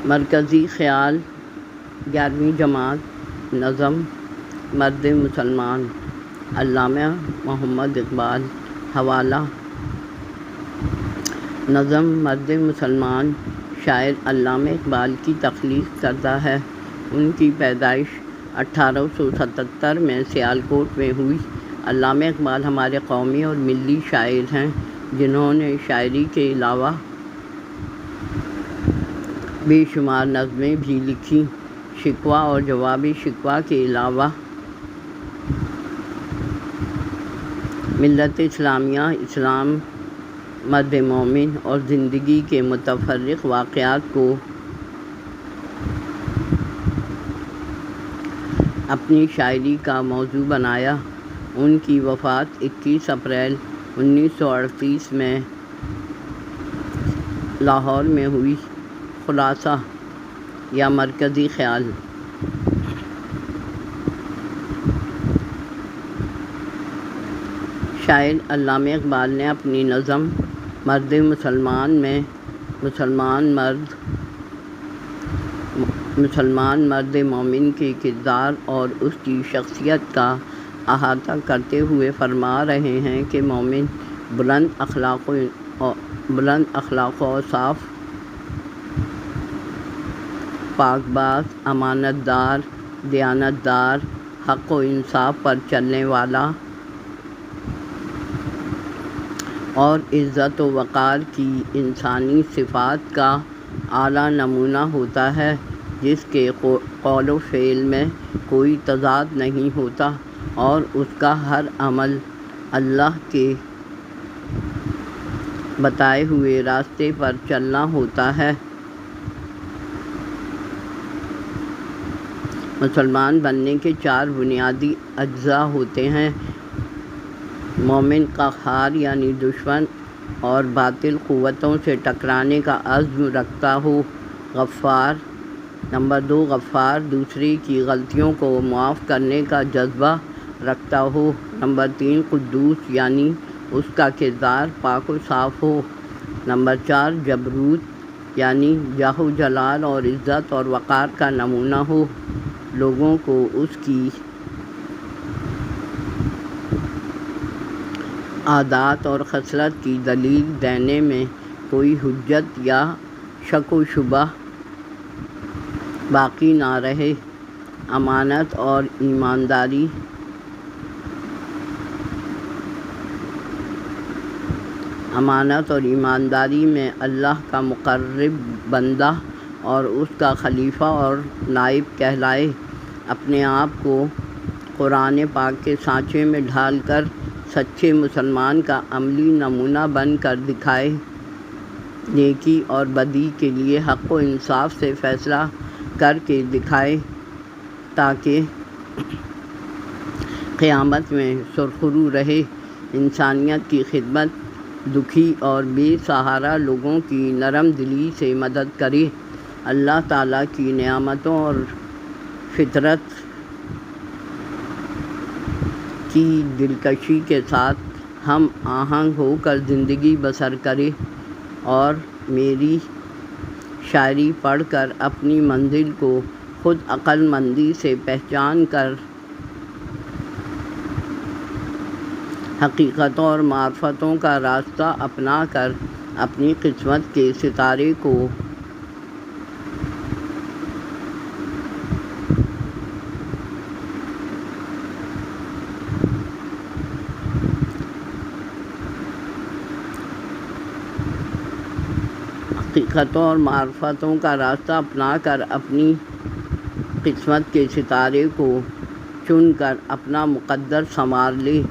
مرکزی خیال 11ویں جماعت نظم مرد مسلمان علامہ محمد اقبال حوالہ نظم مرد مسلمان شاعر علامہ اقبال کی تخلیق کردہ ہے۔ ان کی پیدائش 1877 میں سیالکوٹ میں ہوئی۔ علامہ اقبال ہمارے قومی اور ملی شاعر ہیں جنہوں نے شاعری کے علاوہ بے شمار نظمیں بھی لکھیں۔ شکوہ اور جواب شکوہ کے علاوہ ملت اسلامیہ، اسلام، مرد مومن اور زندگی کے متفرق واقعات کو اپنی شاعری کا موضوع بنایا۔ ان کی وفات 21 اپریل 1938 میں لاہور میں ہوئی۔ خلاصہ یا مرکزی خیال: شاعر علامہ اقبال نے اپنی نظم مرد مسلمان میں مسلمان مرد مومن کے کردار اور اس کی شخصیت کا احاطہ کرتے ہوئے فرما رہے ہیں کہ مومن بلند اخلاق و اوصاف، پاک باز، امانت دار، دیانت دار، حق و انصاف پر چلنے والا اور عزت و وقار کی انسانی صفات کا اعلیٰ نمونہ ہوتا ہے، جس کے قول و فعل میں کوئی تضاد نہیں ہوتا اور اس کا ہر عمل اللہ کے بتائے ہوئے راستے پر چلنا ہوتا ہے۔ مسلمان بننے کے 4 بنیادی اجزاء ہوتے ہیں: مومن قہار یعنی دشمن اور باطل قوتوں سے ٹکرانے کا عزم رکھتا ہو، غفار، نمبر 2 غفار، دوسرے کی غلطیوں کو معاف کرنے کا جذبہ رکھتا ہو، نمبر 3 قدوس یعنی اس کا کردار پاک و صاف ہو، نمبر 4 جبروت یعنی جاہ و جلال اور عزت اور وقار کا نمونہ ہو، لوگوں کو اس کی عادات اور خصلت کی دلیل دینے میں کوئی حجت یا شک و شبہ باقی نہ رہے، امانت اور ایمانداری میں اللہ کا مقرب بندہ اور اس کا خلیفہ اور نائب کہلائے، اپنے آپ کو قرآن پاک کے سانچے میں ڈھال کر سچے مسلمان کا عملی نمونہ بن کر دکھائے، نیکی اور بدی کے لیے حق و انصاف سے فیصلہ کر کے دکھائے تاکہ قیامت میں سرخرو رہے، انسانیت کی خدمت، دکھی اور بے سہارا لوگوں کی نرم دلی سے مدد کرے، اللہ تعالیٰ کی نعمتوں اور فطرت کی دلکشی کے ساتھ ہم آہنگ ہو کر زندگی بسر کرے اور میری شاعری پڑھ کر اپنی منزل کو خود عقل مندی سے پہچان کر حقیقتوں اور معرفتوں کا راستہ اپنا کر اپنی قسمت کے ستارے کو چن کر اپنا مقدر سنوار لے۔